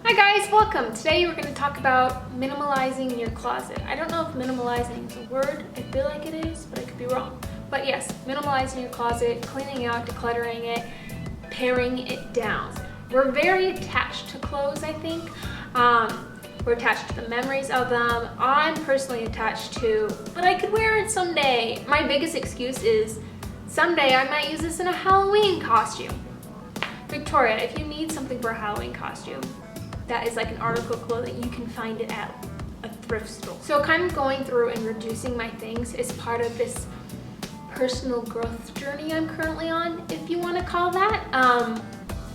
Hi guys, welcome. Today we're going to talk about minimalizing your closet. I don't know if minimalizing is a word. I feel like it is, but I could be wrong. But yes, minimalizing your closet, cleaning out, decluttering it, paring it down. We're very attached to clothes, I think. We're attached to the memories of them. I'm personally attached to, but I could wear it someday. My biggest excuse is someday I might use this in a Halloween costume. Victoria, if you need something for a Halloween costume, that is like an article of clothing, you can find it at a thrift store. So kind of going through and reducing my things is part of this personal growth journey I'm currently on, if you want to call that.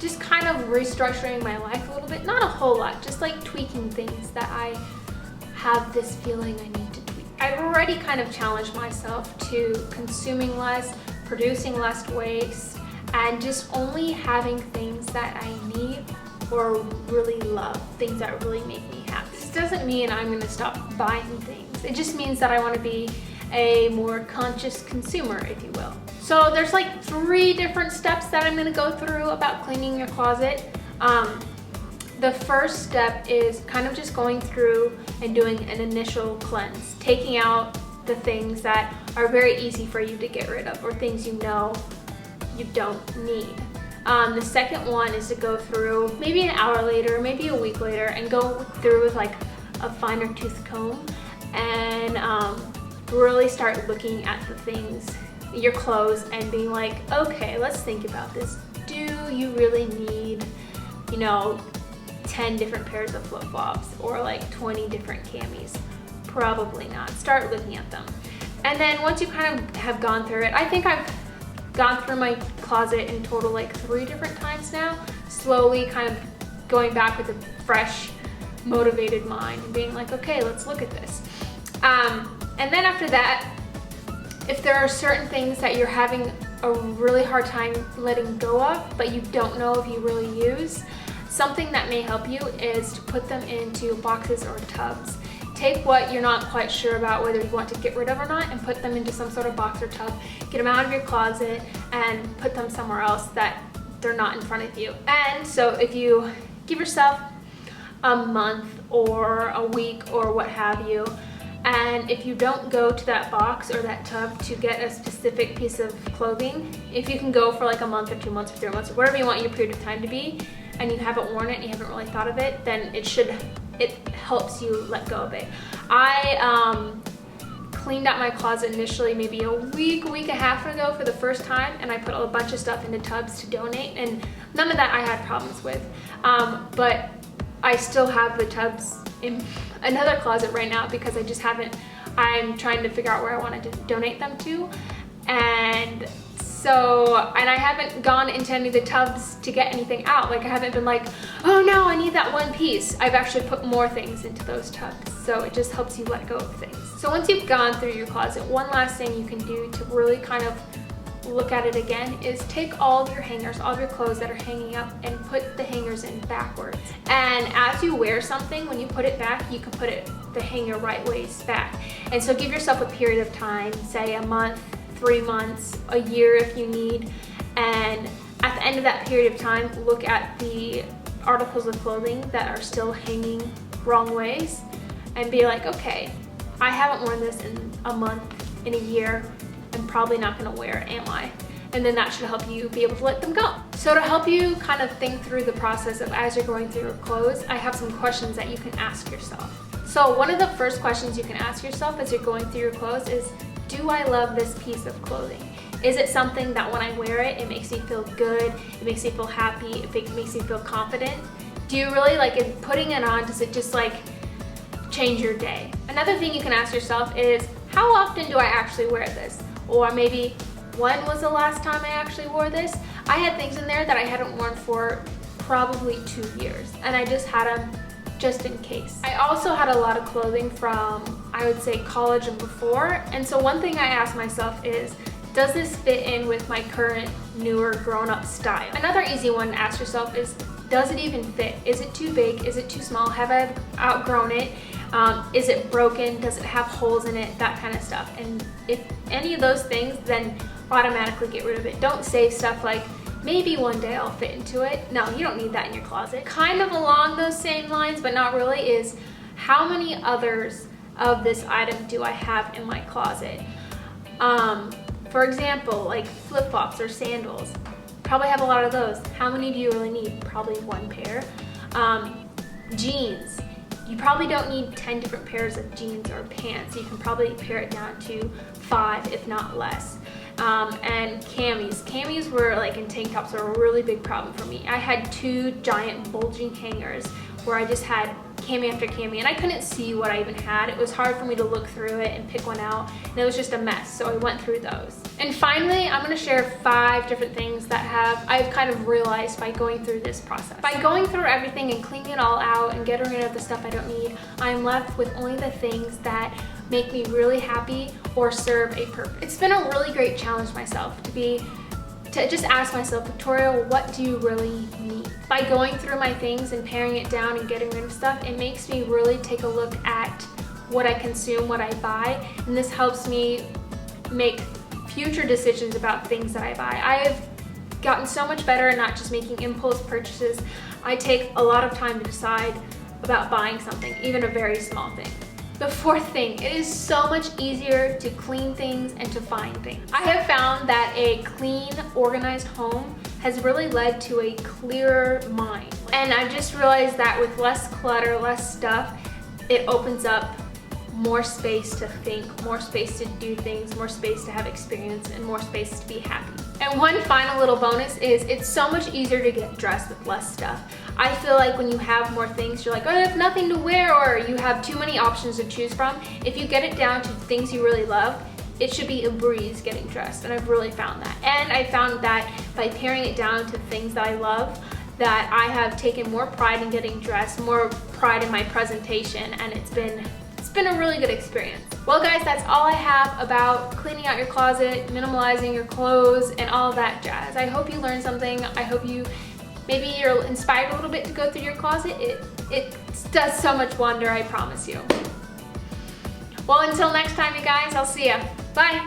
Just kind of restructuring my life a little bit, not a whole lot, just like tweaking things that I have this feeling I need to tweak. I've already kind of challenged myself to consuming less, producing less waste, and just only having things that I need or really love, things that really make me happy. This doesn't mean I'm gonna stop buying things. It just means that I wanna be a more conscious consumer, if you will. So there's like 3 different steps that I'm gonna go through about cleaning your closet. The first step is kind of just going through and doing an initial cleanse, taking out the things that are very easy for you to get rid of or things you know you don't need. The second one is to go through maybe an hour later, maybe a week later, and go through with like a finer tooth comb and really start looking at the things, your clothes, and being like, okay, let's think about this. Do you really need, 10 different pairs of flip-flops or like 20 different camis? Probably not. Start looking at them. And then once you kind of have gone through it, I think I've gone through my closet in total like 3 different times now, slowly kind of going back with a fresh, motivated mind and being like, okay, let's look at this. And then after that, if there are certain things that you're having a really hard time letting go of, but you don't know if you really use, something that may help you is to put them into boxes or tubs. Take what you're not quite sure about whether you want to get rid of or not and put them into some sort of box or tub. Get them out of your closet and put them somewhere else that they're not in front of you. And so if you give yourself a month or a week or what have you, and if you don't go to that box or that tub to get a specific piece of clothing, if you can go for like a month or 2 months or 3 months or whatever you want your period of time to be, and you haven't worn it and you haven't really thought of it, then it helps you let go of it. I cleaned out my closet initially maybe a week and a half ago for the first time, and I put a bunch of stuff into tubs to donate, and none of that I had problems with. But I still have the tubs in another closet right now because I'm trying to figure out where I want to donate them to. And I haven't gone into any of the tubs to get anything out. Like I haven't been like, oh no, I need that one piece. I've actually put more things into those tubs. So it just helps you let go of things. So once you've gone through your closet, one last thing you can do to really kind of look at it again is take all of your hangers, all of your clothes that are hanging up, and put the hangers in backwards. And as you wear something, when you put it back, you can put the hanger right ways back. And so give yourself a period of time, say a month, 3 months, a year if you need, and at the end of that period of time, look at the articles of clothing that are still hanging wrong ways and be like, okay, I haven't worn this in a month, in a year, I'm probably not gonna wear it, am I? And then that should help you be able to let them go. So to help you kind of think through the process of as you're going through your clothes, I have some questions that you can ask yourself. So one of the first questions you can ask yourself as you're going through your clothes is, do I love this piece of clothing? Is it something that when I wear it, it makes me feel good, it makes me feel happy, it makes me feel confident? Do you really like it, putting it on, does it just like change your day? Another thing you can ask yourself is, how often do I actually wear this? Or maybe, when was the last time I actually wore this? I had things in there that I hadn't worn for probably 2 years, and I just had them just in case. I also had a lot of clothing from, I would say, college and before, and so one thing I ask myself is, does this fit in with my current, newer, grown-up style? Another easy one to ask yourself is, does it even fit? Is it too big? Is it too small? Have I outgrown it? Is it broken? Does it have holes in it? That kind of stuff. And if any of those things, then automatically get rid of it. Don't save stuff like, Maybe one day I'll fit into it. No, you don't need that in your closet. Kind of along those same lines, but not really, is how many others of this item do I have in my closet? For example, like flip-flops or sandals. Probably have a lot of those. How many do you really need? Probably one pair. Jeans. You probably don't need 10 different pairs of jeans or pants. You can probably pare it down to 5, if not less. And camis. Camis were like, in tank tops were a really big problem for me. I had 2 giant bulging hangers where I just had cami after cami, and I couldn't see what I even had. It was hard for me to look through it and pick one out, and it was just a mess, so I went through those. And finally, I'm gonna share 5 different things that I've kind of realized by going through this process. By going through everything and cleaning it all out and getting rid of the stuff I don't need, I'm left with only the things that make me really happy or serve a purpose. It's been a really great challenge myself to just ask myself, Victoria, what do you really need? By going through my things and paring it down and getting rid of stuff, it makes me really take a look at what I consume, what I buy, and this helps me make future decisions about things that I buy. I have gotten so much better at not just making impulse purchases. I take a lot of time to decide about buying something, even a very small thing. The 4th thing, it is so much easier to clean things and to find things. I have found that a clean, organized home has really led to a clearer mind. And I've just realized that with less clutter, less stuff, it opens up more space to think, more space to do things, more space to have experience, and more space to be happy. And one final little bonus is it's so much easier to get dressed with less stuff. I feel like when you have more things, you're like, oh, I have nothing to wear, or you have too many options to choose from. If you get it down to things you really love, it should be a breeze getting dressed, and I've really found that. And I found that by paring it down to things that I love, that I have taken more pride in getting dressed, more pride in my presentation, and it's been a really good experience. Well guys, that's all I have about cleaning out your closet, minimalizing your clothes, and all that jazz. I hope you learned something. I hope maybe you're inspired a little bit to go through your closet. It does so much wonder, I promise you. Well, until next time, you guys, I'll see ya. Bye.